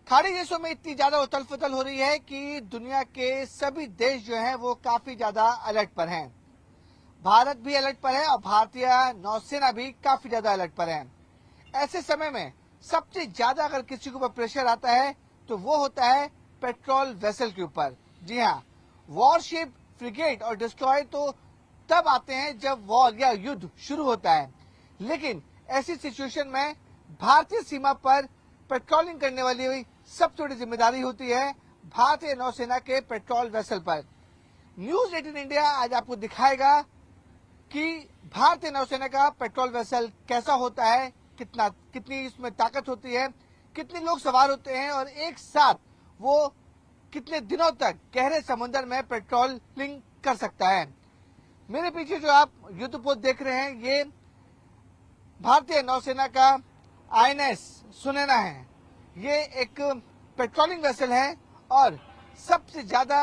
खाड़ी देशों में इतनी ज्यादा उथल पुथल हो रही है कि दुनिया के सभी देश जो हैं वो काफी ज्यादा अलर्ट पर हैं। भारत भी अलर्ट पर है और भारतीय नौसेना भी काफी ज्यादा अलर्ट पर है। ऐसे समय में सबसे ज्यादा अगर किसी के ऊपर प्रेशर आता है तो वो होता है पेट्रोल वेसल के ऊपर। जी हाँ, वॉरशिप, फ्रिगेट और डिस्ट्रॉयर तो तब आते हैं जब वॉर या युद्ध शुरू होता है, लेकिन ऐसी सिचुएशन में भारतीय सीमा पर पेट्रोलिंग करने वाली सबसे बड़ी जिम्मेदारी होती है भारतीय नौसेना के पेट्रोल वेसल पर। न्यूज 18 इंडिया आज आपको दिखाएगा कि भारतीय नौसेना का पेट्रोल वेसल कैसा होता है, कितनी इसमें ताकत होती है, कितने लोग सवार होते हैं और एक साथ वो कितने दिनों तक गहरे समुद्र में पेट्रोलिंग कर सकता है। मेरे पीछे जो आप युद्धपोत देख रहे हैं ये भारतीय नौसेना का आईएनएस सुनैना है। ये एक पेट्रोलिंग वेसल है और सबसे ज्यादा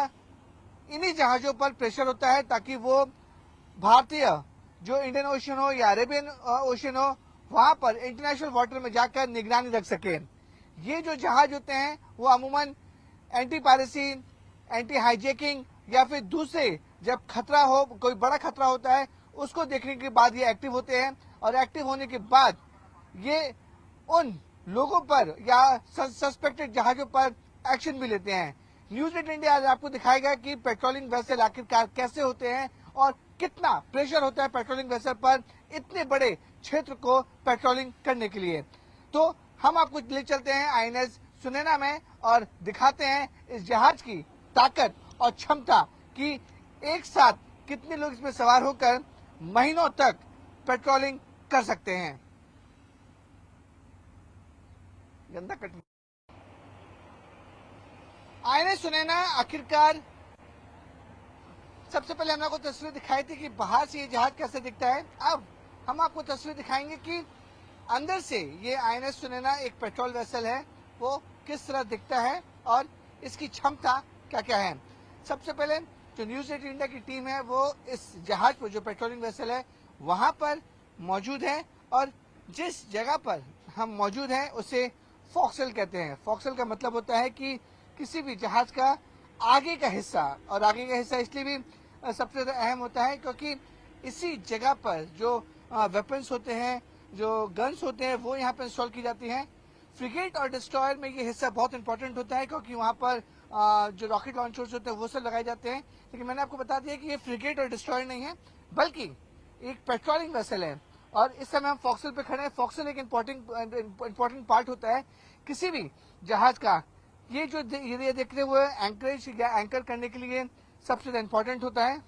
इन्हीं जहाजों पर प्रेशर होता है ताकि वो भारतीय जो इंडियन ओशन हो या अरेबियन ओशन हो वहां पर इंटरनेशनल वाटर में जाकर निगरानी रख सके। ये जो जहाज होते हैं वो अमूमन एंटी पायरेसी, एंटी हाईजैकिंग या फिर दूसरे जब खतरा हो, कोई बड़ा खतरा होता है उसको देखने के बाद ये एक्टिव होते हैं और एक्टिव होने के बाद ये उन लोगों पर या सस्पेक्टेड जहाजों पर एक्शन भी लेते हैं। न्यूज 18 इंडिया आज आपको दिखाएगा कि पेट्रोलिंग वेसल आखिरकार कैसे होते हैं और कितना प्रेशर होता है पेट्रोलिंग वेसल पर इतने बड़े क्षेत्र को पेट्रोलिंग करने के लिए। तो हम आपको ले चलते हैं आईएनएस सुनैना में और दिखाते हैं इस जहाज की ताकत और क्षमता कि एक साथ कितने लोग इसमें सवार होकर महीनों तक पेट्रोलिंग कर सकते हैं। गंदा कट आईएनएस सुनैना आखिरकार सबसे पहले हमने आपको तस्वीर दिखाई थी कि बाहर से ये जहाज कैसे दिखता है। अब हम आपको तस्वीर दिखाएंगे कि अंदर से ये आईएनएस सुनैना एक पेट्रोल वेसल है वो किस तरह दिखता है और इसकी क्षमता क्या क्या है। सबसे पहले जो न्यूज 18 इंडिया की टीम है वो इस जहाज पर जो पेट्रोलिंग वेसल है वहां पर मौजूद है और जिस जगह पर हम मौजूद हैं उसे फॉक्सल कहते हैं। फॉक्सल का मतलब होता है कि किसी भी जहाज का आगे का हिस्सा, और आगे का हिस्सा इसलिए भी सबसे ज्यादा अहम होता है क्योंकि इसी जगह पर जो वेपन्स होते हैं, जो गन्स होते हैं वो यहाँ पर इंस्टॉल की जाती हैं। फ्रिगेट और डिस्ट्रॉयर में ये हिस्सा बहुत इंपॉर्टेंट होता है क्योंकि वहां पर जो रॉकेट लॉन्चर्स होते हैं वो सब लगाए जाते हैं। लेकिन मैंने आपको बता दिया कि ये फ्रिगेट और डिस्ट्रॉयर नहीं है बल्कि एक पेट्रोलिंग वेसल है और इस समय हम फॉक्सल पे खड़े हैं। फॉक्सल एक इंपॉर्टेंट पार्ट होता है किसी भी जहाज का। ये जो ये देख रहे हुए एंकरेज या एंकर करने के लिए सबसे ज्यादा इंपॉर्टेंट होता है।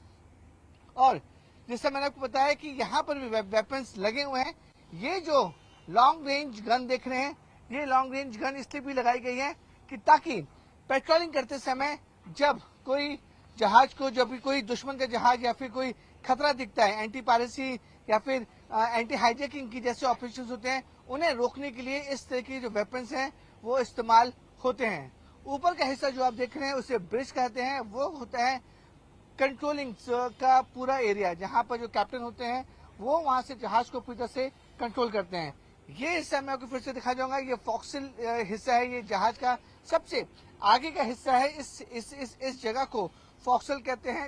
और जैसे मैंने आपको बताया कि यहाँ पर भी वेपन्स लगे हुए हैं। ये जो लॉन्ग रेंज गन देख रहे हैं ये लॉन्ग रेंज गन इसलिए भी लगाई गई है कि ताकि पेट्रोलिंग करते समय जब कोई जहाज को, जब भी कोई दुश्मन का जहाज या फिर कोई खतरा दिखता है, एंटी पायरेसी या फिर एंटी हाईजैकिंग की जैसे ऑपरेशन होते हैं, उन्हें रोकने के लिए इस तरह की जो वेपन्स हैं वो इस्तेमाल होते हैं। ऊपर का हिस्सा जो आप देख रहे हैं उसे ब्रिज कहते हैं। वो होता है कंट्रोलिंग का पूरा एरिया जहां पर जो कैप्टन होते हैं वो वहां से जहाज को पूरी तरह से कंट्रोल करते हैं। ये हिस्सा मैं आपको फिर से दिखा जाऊंगा। ये फॉक्सल हिस्सा है, ये जहाज का सबसे आगे का हिस्सा है। इस जगह को फॉक्सल कहते हैं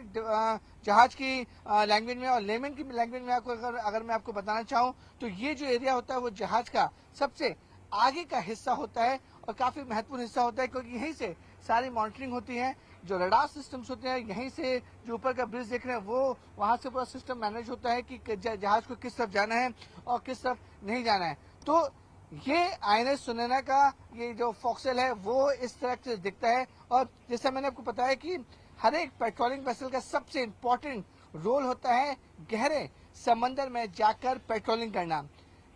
जहाज की लैंग्वेज में। और लेमन की लैंग्वेज में आपको अगर मैं आपको बताना चाहूँ तो ये जो एरिया होता है वो जहाज का सबसे आगे का हिस्सा होता है और काफी महत्वपूर्ण हिस्सा होता है क्योंकि यहीं से सारी मॉनिटरिंग होती है। जो रडार सिस्टम्स होते हैं यहीं से, जो ऊपर का ब्रिज देख रहे हैं वो वहां से पूरा सिस्टम मैनेज होता है कि जहाज को किस तरफ जाना है और किस तरफ नहीं जाना है। तो ये आईएनएस सुनैना का ये जो फॉक्सल है वो इस तरह से दिखता है। और जैसा मैंने आपको बताया कि हर एक पेट्रोलिंग वेसल का सबसे इम्पोर्टेंट रोल होता है गहरे समंदर में जाकर पेट्रोलिंग करना।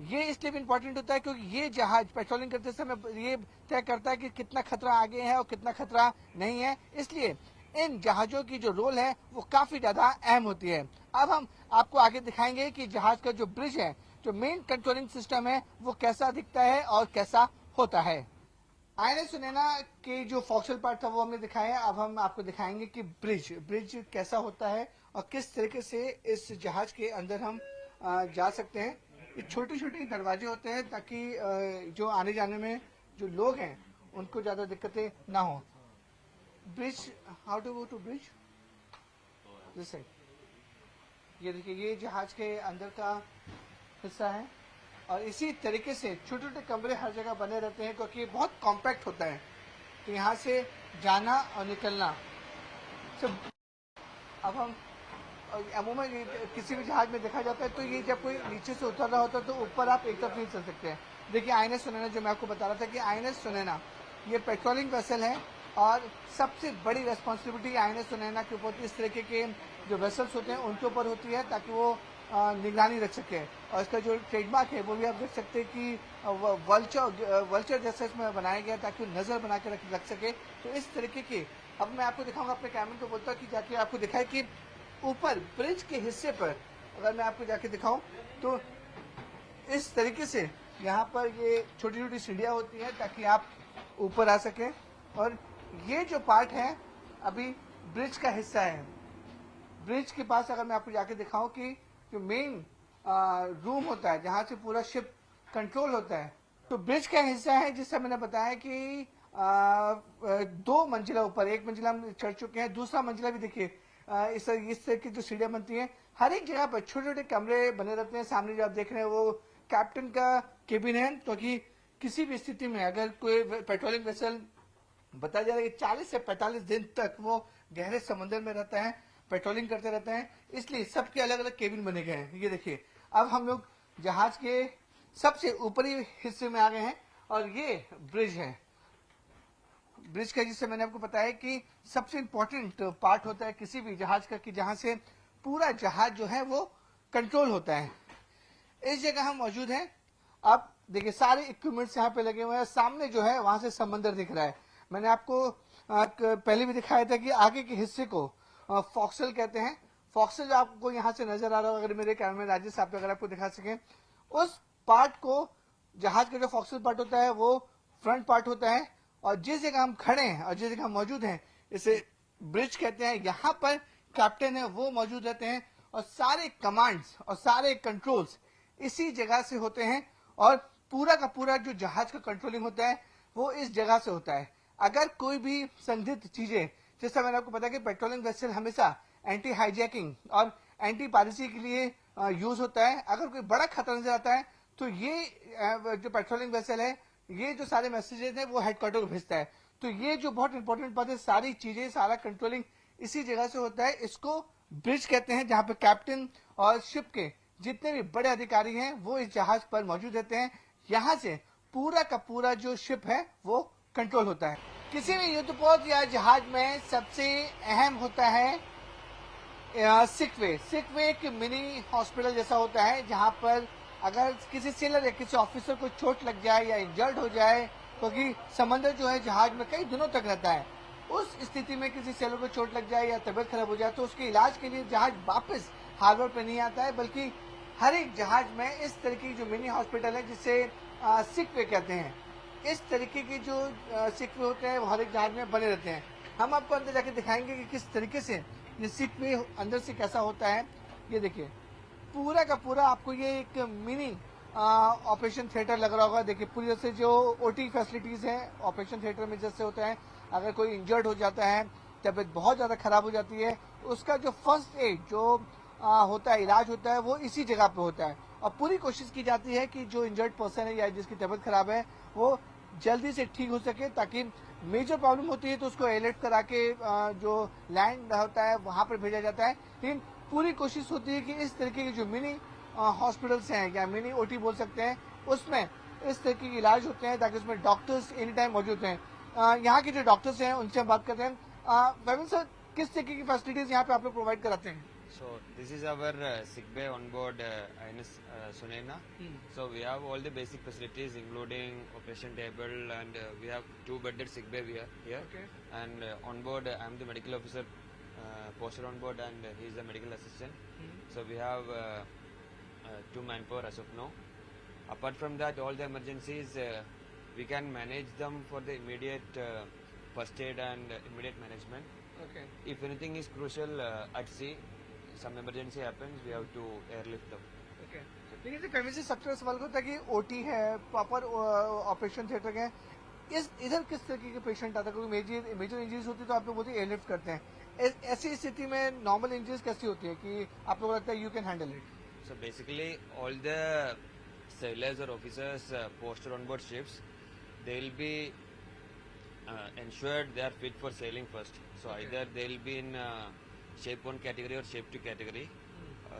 ये इसलिए भी इम्पोर्टेंट होता है क्योंकि ये जहाज पेट्रोलिंग करते समय ये तय करता है कि कितना खतरा आगे है और कितना खतरा नहीं है। इसलिए इन जहाजों की जो रोल है वो काफी ज्यादा अहम होती है। अब हम आपको आगे दिखाएंगे कि जहाज का जो ब्रिज है, जो मेन कंट्रोलिंग सिस्टम है वो कैसा दिखता है और कैसा होता है। आईएनएस सुनैना के जो फॉक्सल पार्ट था वो हमने दिखाया। अब हम आपको दिखाएंगे कि ब्रिज कैसा होता है और किस तरीके से इस जहाज के अंदर हम जा सकते हैं। ये छोटे छोटे दरवाजे होते हैं ताकि जो आने जाने में जो लोग हैं उनको ज्यादा दिक्कतें ना हो। Bridge, how to go to bridge this side. ये देखिए, ये जहाज के अंदर का हिस्सा है और इसी तरीके से छोटे छोटे कमरे हर जगह बने रहते हैं क्योंकि बहुत कॉम्पैक्ट होता है, तो यहाँ से जाना और निकलना सब। अब हम अमूमन किसी भी जहाज में देखा जाता है तो ये जब कोई नीचे से उतर रहा होता है तो ऊपर आप एक तरफ नहीं चल सकते हैं। देखिए आईएनएस सुनैना, जो मैं आपको बता रहा था कि आईएनएस सुनैना ये पेट्रोलिंग वेसल है और सबसे बड़ी रेस्पॉन्सिबिलिटी आईएनएस सुनैना के ऊपर इस तरीके के जो वेसल्स होते हैं उनके ऊपर होती है ताकि वो निगरानी रख सके। और इसका जो ट्रेडमार्क है वो भी आप देख सकते हैं कि वल्चर जैसा इसमें बनाया गया ताकि नजर बना के रख सके। तो इस तरीके के, अब मैं आपको दिखाऊंगा, अपने कैमरे को बोलता हूँ कि जाके आपको दिखाए कि ऊपर ब्रिज के हिस्से पर अगर मैं आपको जाके दिखाऊं तो इस तरीके से यहाँ पर ये छोटी छोटी सीढ़ियां होती हैं ताकि आप ऊपर आ सके। और ये जो पार्ट है अभी ब्रिज का हिस्सा है। ब्रिज के पास अगर मैं आपको जाके दिखाऊं कि जो मेन रूम होता है जहां से पूरा शिप कंट्रोल होता है, तो ब्रिज का हिस्सा है जिससे मैंने बताया कि 2 मंजिला ऊपर, 1 मंजिला हम चढ़ चुके हैं, दूसरा मंजिला भी देखिए इस तरह की जो सीढ़ियां बनती हैं हर एक जगह पर छोटे छोटे कमरे बने रहते हैं। सामने जो आप देख रहे हैं वो कैप्टन का केबिन है, क्योंकि किसी भी स्थिति में अगर कोई पेट्रोलिंग वेसल बताया जा रहा है कि 40 से 45 दिन तक वो गहरे समंदर में रहता है, पेट्रोलिंग करते रहते हैं, इसलिए सबके अलग अलग केबिन बने गए हैं। ये देखिए, अब हम लोग जहाज के सबसे ऊपरी हिस्से में आ गए हैं और ये ब्रिज है। ब्रिज का, जिससे मैंने आपको बताया कि सबसे इंपॉर्टेंट पार्ट होता है किसी भी जहाज का, कि जहां से पूरा जहाज जो है वो कंट्रोल होता है। इस जगह हम मौजूद हैं। अब देखिए सारे इक्विपमेंट्स यहाँ पे लगे हुए हैं। सामने जो है वहां से समंदर दिख रहा है। मैंने आपको पहले भी दिखाया था कि आगे के हिस्से को फॉक्सल कहते हैं। फॉक्सल जो आपको यहाँ से नजर आ रहा है, अगर मेरे कैमरे राजेश साहब अगर आपको दिखा सकें, उस पार्ट को, जहाज का जो फॉक्सल पार्ट होता है वो फ्रंट पार्ट होता है। और जिस जगह हम खड़े हैं और जिस जगह हम मौजूद हैं इसे ब्रिज कहते हैं। यहाँ पर कैप्टन है वो मौजूद रहते हैं और सारे कमांड्स और सारे कंट्रोल्स इसी जगह से होते हैं और पूरा का पूरा जो जहाज का कंट्रोलिंग होता है वो इस जगह से होता है। अगर कोई भी संदिग्ध चीजें, जैसा मैंने आपको बताया कि पेट्रोलिंग वेसल हमेशा एंटी हाईजैकिंग और एंटी पायरेसी के लिए यूज होता है। अगर कोई बड़ा खतरा नजर आता है तो ये जो पेट्रोलिंग वेसल है, ये जो सारे मैसेजेस हैं वो हेडक्वार्टर को भेजता है। तो ये जो बहुत इंपॉर्टेंट बात है, सारी चीजें, सारा कंट्रोलिंग इसी जगह से होता है। इसको ब्रिज कहते हैं, जहां पे कैप्टन और शिप के जितने भी बड़े अधिकारी हैं वो इस जहाज पर मौजूद रहते हैं। यहाँ से पूरा का पूरा जो शिप है वो कंट्रोल होता है। किसी भी युद्धपोत या जहाज में सबसे अहम होता है सिकवे। सिकवे एक मिनी हॉस्पिटल जैसा होता है जहां पर अगर किसी सेलर या किसी ऑफिसर को चोट लग जाए या इंजर्ड हो जाए, क्योंकि समंदर जो है जहाज में कई दिनों तक रहता है, उस स्थिति में किसी सेलर को चोट लग जाए या तबियत खराब हो जाए तो उसके इलाज के लिए जहाज वापस हार्बर पे नहीं आता है, बल्कि हर एक जहाज में इस तरीके की जो मिनी हॉस्पिटल है जिसे सिकवे कहते हैं, इस तरीके के जो सिकवे होते हैं वो हर एक जहाज में बने रहते हैं। हम आपको अंदर जाके दिखाएंगे कि किस तरीके से ये सिकवे अंदर से कैसा होता है। ये देखिए, पूरा का पूरा आपको ये एक मिनी ऑपरेशन थिएटर लग रहा होगा। देखिए पूरी तरह से जो ओटी फैसिलिटीज हैं ऑपरेशन थिएटर में जैसे होता है, अगर कोई इंजर्ड हो जाता है, तबीयत बहुत ज्यादा खराब हो जाती है, उसका जो फर्स्ट एड जो होता है, इलाज होता है, वो इसी जगह पे होता है। और पूरी कोशिश की जाती है कि जो इंजर्ड पर्सन है या जिसकी तबीयत खराब है वो जल्दी से ठीक हो सके, ताकि मेजर प्रॉब्लम होती है तो उसको अलर्ट करा के जो लैंड होता है वहां पर भेजा जाता है। लेकिन पूरी कोशिश होती है कि इस तरीके के जो मिनी हॉस्पिटल्स हैं या मिनी ओटी बोल सकते हैं, उसमें इस तरीके के इलाज होते हैं ताकि उसमें डॉक्टर्स एनी टाइम मौजूद हैं। यहाँ के जो डॉक्टर्स हैं उनसे हम बात करते हैं। वैभव सर, किस तरीके की फैसिलिटीज यहाँ पे आप लोग प्रोवाइड कराते हैं? So this is our sick bay on board INS Sunena. So we have all the basic facilities, including operation table, and we have 2-bedded sick bay here. Okay. And on board, I am the medical officer posted on board, and he is the medical assistant. So we have 2 manpower as of now. Apart from that, all the emergencies we can manage them for the immediate first aid and immediate management. Okay. If anything is crucial at sea, some emergency happens, we have to airlift them. लेकिन से सबसे बड़ा सवाल होता है कि OT है, proper operation theatre है, इस इधर किस तरीके के पेशेंट आता है? क्योंकि मेजर इंजरीज होती है तो आप लोग बोलते हैं एयरलिफ्ट करते हैं, ऐसी स्थिति में नॉर्मल इंजरीज कैसी होती है कि आप लोगों को लगता है you can handle it? So basically, all the sailors or officers posted on board ships, they will be ensured they are fit for sailing first. So Okay. either they will be in shape 1 category or shape 2 category.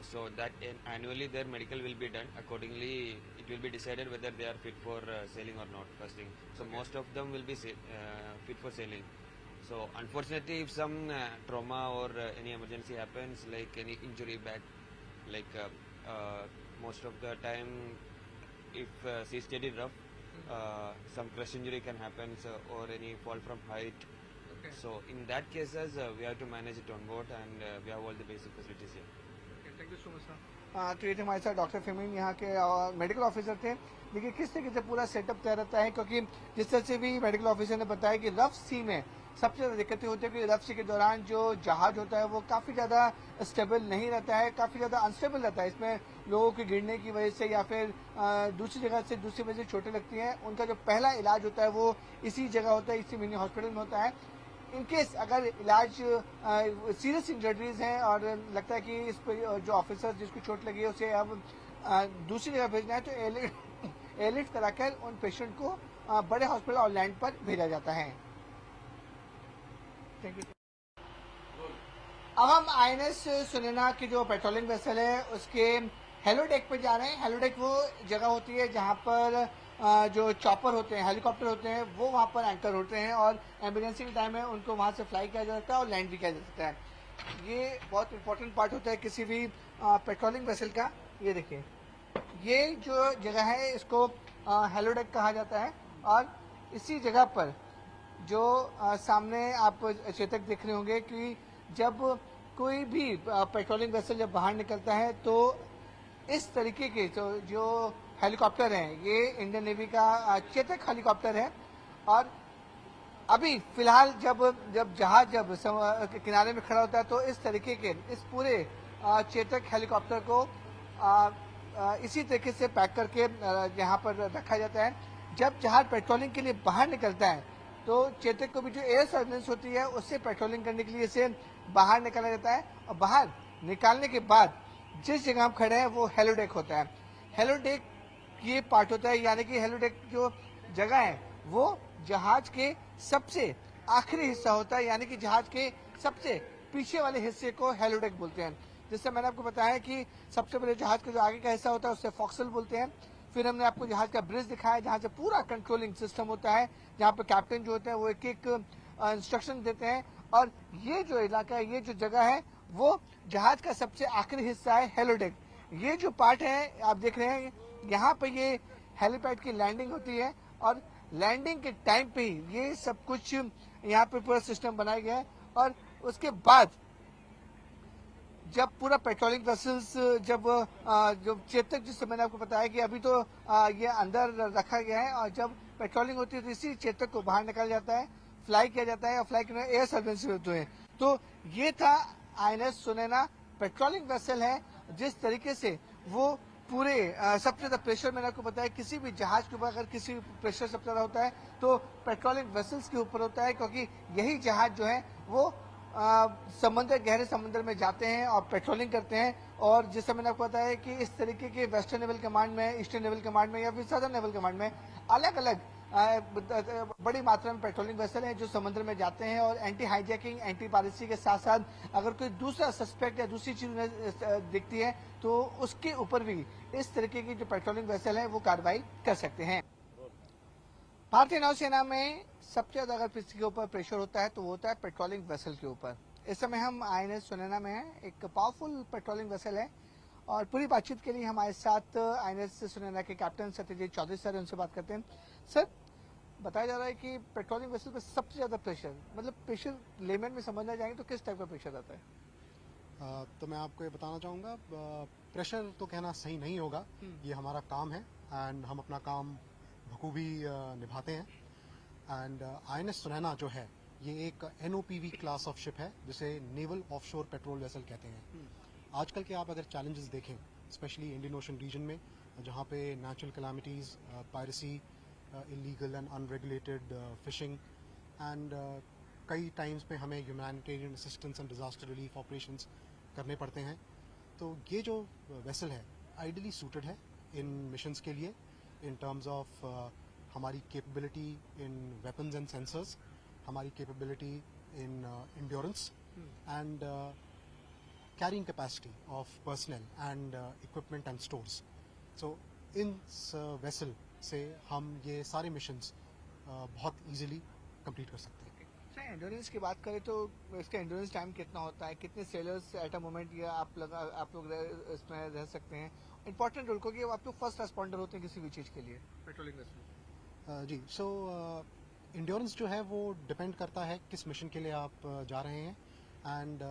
So that annually their medical will be done. Accordingly, it will be decided whether they are fit for sailing or not. First thing. So Okay. most of them will be fit for sailing. So unfortunately, if some trauma or any emergency happens, like any injury back, like most of the time, if sea state is rough, some crush injury can happen, so, or any fall from height. Okay. So in that cases, we have to manage it on board, and we have all the basic facilities here. Thank you so much sir. तो ये थे हमारे साथ doctor feminine, यहाँ के medical officer थे। देखिए किस तरीके से पूरा सेटअप तय रहता है, क्योंकि जिस तरह से भी मेडिकल ऑफिसर ने बताया कि रफ सी में सबसे ज़्यादा दिक्कतें होती है कि रफ सी के दौरान जो जहाज होता है वो काफ़ी ज़्यादा स्टेबल नहीं रहता है, काफ़ी ज़्यादा अनस्टेबल रहता है। इसमें लोगों के गिरने की वजह से या फिर दूसरी जगह से दूसरी वजह से चोटें लगती हैं। उनका जो पहला इलाज होता है वो इसी जगह होता है, इसी मिनी हॉस्पिटल में होता है। इनकेस अगर इलाज सीरियस इंजरीज हैं और लगता है कि इस पर जो ऑफिसर जिसको चोट लगी है उसे अब दूसरी जगह भेजना है, तो एयरलिफ्ट कराकर उन पेशेंट को बड़े हॉस्पिटल और लैंड पर भेजा जाता है। Thank you. अब हम आईएनएस सुनैना की जो पेट्रोलिंग वेसल है उसके हेलो डेक पे जा रहे हैं। हेलो डेक वो जगह होती है जहां पर जो चॉपर होते हैं, हेलीकॉप्टर होते हैं, वो वहां पर एंकर होते हैं और इमरजेंसी के टाइम में उनको वहां से फ्लाई किया जा सकता है और लैंड भी किया जा सकता है। ये बहुत इंपॉर्टेंट पार्ट होता है किसी भी पेट्रोलिंग वेसल का। ये देखिए, ये जो जगह है इसको हेलो डेक कहा जाता है और इसी जगह पर जो सामने आप चेतक देख रहे होंगे कि जब कोई भी पेट्रोलिंग वेसल जब बाहर निकलता है तो इस तरीके के जो हेलीकॉप्टर हैं, ये इंडियन नेवी का चेतक हेलीकॉप्टर है। और अभी फिलहाल जब जहाज किनारे में खड़ा होता है तो इस तरीके के इस पूरे चेतक हेलीकॉप्टर को इसी तरीके से पैक करके यहाँ पर रखा जाता है। जब जहाज पेट्रोलिंग के लिए बाहर निकलता है तो चेतक को भी जो एयर सर्विलेंस होती है उससे पेट्रोलिंग करने के लिए इसे बाहर निकाला जाता है और बाहर निकालने के बाद जिस जगह हम खड़े हैं वो हेलो डेक होता है। हेलो डेक ये पार्ट होता है, यानी कि हेलो डेक जो जगह है वो जहाज के सबसे आखिरी हिस्सा होता है, यानी कि जहाज के सबसे पीछे वाले हिस्से को हेलो डेक बोलते हैं। जिससे मैंने आपको बताया कि सबसे पहले जहाज का जो आगे का हिस्सा होता है उससे फॉक्सल बोलते हैं। फिर हमने आपको जहाज का ब्रिज दिखाया जहां से पूरा कंट्रोलिंग सिस्टम होता है, जहां पे कैप्टन जो होते हैं वो एक एक इंस्ट्रक्शन देते हैं। और ये जो इलाका है, ये जो जगह है वो जहाज का सबसे आखिरी हिस्सा है हेलो डेक। ये जो पार्ट है आप देख रहे हैं, यहाँ पे ये हेलीपैड की लैंडिंग होती है और लैंडिंग के टाइम पे ही ये सब कुछ यहाँ पे पूरा सिस्टम बनाया गया है। और उसके बाद जब पूरा पेट्रोलिंग वेसल्स जब चेतक, जिससे मैंने आपको बताया कि अभी तो ये अंदर रखा गया है और जब पेट्रोलिंग होती है तो इसी चेतक को बाहर निकाला जाता है, फ्लाई किया जाता है और फ्लाई करने एयर सर्विलेंस होते हैं। तो ये था आईएनएस सुनैना पेट्रोलिंग वेसल है। जिस तरीके से वो पूरे सबसे ज्यादा प्रेशर, मैंने आपको बताया किसी भी जहाज के ऊपर अगर किसी प्रेशर सबसे ज्यादा होता है तो पेट्रोलिंग वेसल्स के ऊपर होता है, क्योंकि यही जहाज जो है वो समंदर, गहरे समंदर में जाते हैं और पेट्रोलिंग करते हैं। और जैसे मैंने आपको बताया कि इस तरीके के वेस्टर्न नेवल कमांड में, ईस्टर्न नेवल कमांड में या फिर सदर्न नेवल कमांड में अलग अलग बड़ी मात्रा में पेट्रोलिंग वेसल हैं जो समुद्र में जाते हैं और एंटी हाईजैकिंग, एंटी पायरेसी के साथ साथ अगर कोई दूसरा सस्पेक्ट या दूसरी चीज दिखती है तो उसके ऊपर भी इस तरीके की जो पेट्रोलिंग वेसल है वो कार्रवाई कर सकते हैं। भारतीय नौसेना में सबसे ज्यादा अगर किसी के ऊपर प्रेशर होता है तो वो होता है पेट्रोलिंग वेसल के ऊपर। इस समय हम आईएनएस सुनैना में हैं, एक पावरफुल पेट्रोलिंग वेसल है और पूरी बातचीत के लिए हमारे साथ आईएनएस सुनैना के कैप्टन सत्यजीत चौधरी सर, उनसे बात करते हैं। सर, बताया जा रहा है कि पेट्रोलिंग वेसल पे सबसे ज्यादा प्रेशर, मतलब प्रेशर लेमन में समझना चाहेंगे तो किस टाइप का प्रेशर आता है? तो मैं आपको ये बताना चाहूँगा, प्रेशर तो कहना सही नहीं होगा, ये हमारा काम है एंड हम अपना काम बखूबी निभाते हैं। एंड आईएनएस सुनैना जो है ये एक एनओपीवी क्लास ऑफ शिप है जिसे नेवल ऑफशोर पेट्रोल वेसल कहते हैं। आजकल के आप अगर चैलेंजेस देखें, स्पेशली इंडियन ओशन रीजन में जहाँ पे natural calamities, piracy illegal and unregulated fishing and कई टाइम्स पे हमें humanitarian assistance and disaster relief operations करने पड़ते हैं। तो ये जो वेसल है आइडियली सूटेड है इन मिशंस के लिए इन टर्म्स ऑफ हमारी capability in weapons and sensors, हमारी capability in endurance and carrying capacity of personnel and equipment and stores. So in vessel से हम ये सारे मिशंस बहुत इजीली कंप्लीट कर सकते हैं। सर एंड्योरेंस की बात करें तो इसका एंड्योरेंस टाइम कितना होता है, कितने सेलर्स एट अ मोमेंट ये आप लोग इसमें रह सकते हैं? इंपॉर्टेंट रोल क्योंकि आप लोग फर्स्ट रेस्पॉन्डर होते हैं किसी भी चीज़ के लिए पेट्रोलिंग वेसल। जी, सो इंड्योरेंस जो है वो डिपेंड करता है किस मिशन के लिए आप जा रहे हैं एंड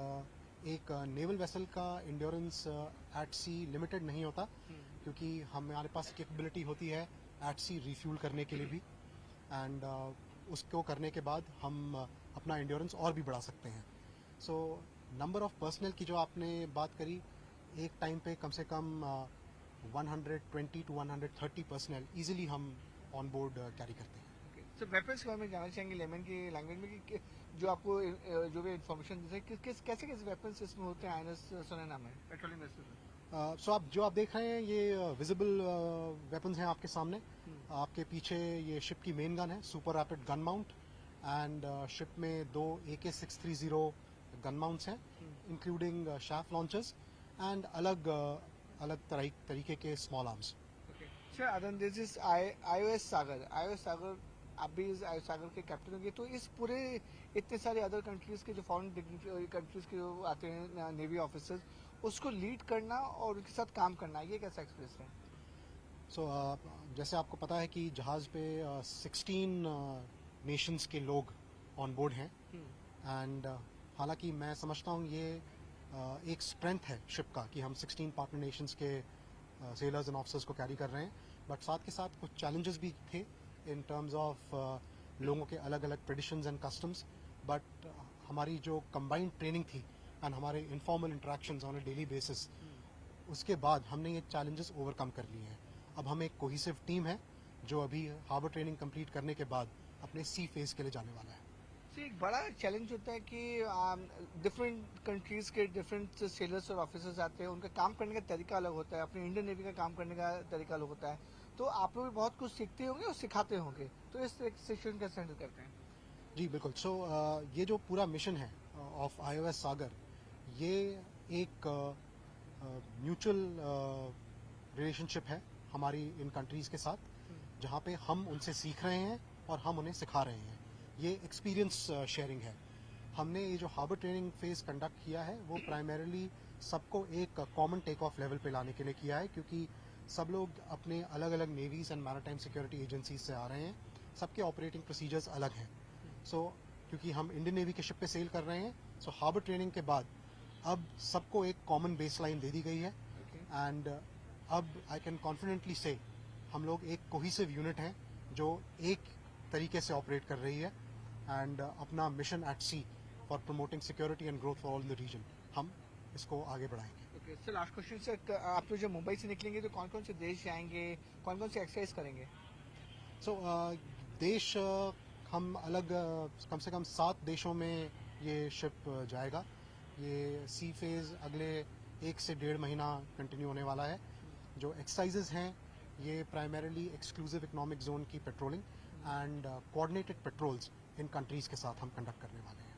एक नेवल वेसल का इंड्योरेंस एट सी लिमिटेड नहीं होता क्योंकि हमारे पास कैपेबिलिटी होती है एट सी रिफ्यूल करने के लिए भी एंड उसको करने के बाद हम अपना इंड्योरेंस और भी बढ़ा सकते हैं। सो नंबर ऑफ पर्सनल की जो आपने बात करी, एक टाइम पे कम से कम 120 टू 130 पर्सनल इजीली हम ऑन बोर्ड कैरी करते हैं। सर वेपन्स के बारे में जानना चाहेंगे लेमन की लैंग्वेज में कि जो आपको जो भी इन्फॉर्मेशन देते हैं कैसे कैसे वेपन्स इसमें होते हैं आईएनएस सुनैना में पेट्रोलिंग वेसल में? सो आप जो आप देख रहे हैं ये विजिबल वेपन्स हैं आपके सामने। आपके पीछे ये शिप की मेन गन है, super rapid gun mount and ship में 2 AK-630 गन माउंट्स हैं इंक्लूडिंग शाफ्ट लॉन्चर्स एंड अलग अलग तरीके के small arms. Sir other this is IOS Sagar आप भी इस आईओएस सागर के कैप्टन होंगे, तो इस पूरे इतने सारे अदर कंट्रीज के जो फॉरेन कंट्रीज के जो आते हैं नेवी ऑफिसर्स, उसको लीड करना और उनके साथ काम करना, ये कैसा एक्सपीरियंस है? सो जैसे आपको पता है कि जहाज पे 16 नेशंस के लोग ऑन बोर्ड हैं एंड हालांकि मैं समझता हूँ ये एक स्ट्रेंथ है शिप का कि हम 16 पार्टनर नेशंस के सेलर्स एंड ऑफिसर्स को कैरी कर रहे हैं, बट साथ के साथ कुछ चैलेंजेस भी थे इन टर्म्स ऑफ लोगों के अलग अलग ट्रेडिशंस एंड कस्टम्स, बट हमारी जो कंबाइंड ट्रेनिंग थी एंड हमारे informal interactions on a daily basis, उसके बाद हमने ये चैलेंजेस ओवरकम कर लिए हैं। अब हम एक कोहिसिव टीम है जो अभी हार्बर ट्रेनिंग कंप्लीट करने के बाद अपने सी फेज के लिए जाने वाला है। एक बड़ा चैलेंज होता है कि डिफरेंट कंट्रीज के डिफरेंट सेलर्स और ऑफिसर्स आते हैं, उनका काम करने का तरीका अलग होता है, अपने इंडियन नेवी का काम करने का तरीका अलग होता है, तो आप लोग भी बहुत कुछ सीखते होंगे और सिखाते होंगे, तो इस सिचुएशन कैसे हैंडल करते हैं? जी बिल्कुल। सो ये जो पूरा मिशन है ऑफ आईओएस सागर, ये एक म्यूचुअल रिलेशनशिप है हमारी इन कंट्रीज के साथ, जहाँ पे हम उनसे सीख रहे हैं और हम उन्हें सिखा रहे हैं। ये एक्सपीरियंस शेयरिंग है। हमने ये जो हार्बर ट्रेनिंग फेज कंडक्ट किया है वो प्राइमरीली सबको एक कॉमन टेक ऑफ लेवल पे लाने के लिए किया है, क्योंकि सब लोग अपने अलग अलग navies and maritime security agencies से आ रहे हैं, सबके ऑपरेटिंग प्रोसीजर्स अलग हैं। सो क्योंकि हम इंडियन नेवी के शिप पे सेल कर रहे हैं, सो हार्बर ट्रेनिंग के बाद अब सबको एक कॉमन बेसलाइन दे दी गई है एंड अब आई कैन कॉन्फिडेंटली से हम लोग एक कोहिसिव यूनिट हैं जो एक तरीके से ऑपरेट कर रही है एंड अपना mission at sea for promoting security and growth for all the region हम इसको आगे बढ़ाएंगे। Okay sir, last question sir, आप लोग जब मुंबई से निकलेंगे तो कौन कौन से देश जाएंगे, कौन कौन से एक्सरसाइज करेंगे? सो देश हम अलग कम से कम 7 देशों में ये शिप जाएगा। ये सी फेज अगले 1 से 1.5 महीना कंटिन्यू होने वाला है। जो एक्सरसाइजेज हैं ये प्राइमरीली एक्सक्लूसिव इकोनॉमिक जोन की patrolling and coordinated patrols in countries के साथ हम कंडक्ट करने वाले हैं।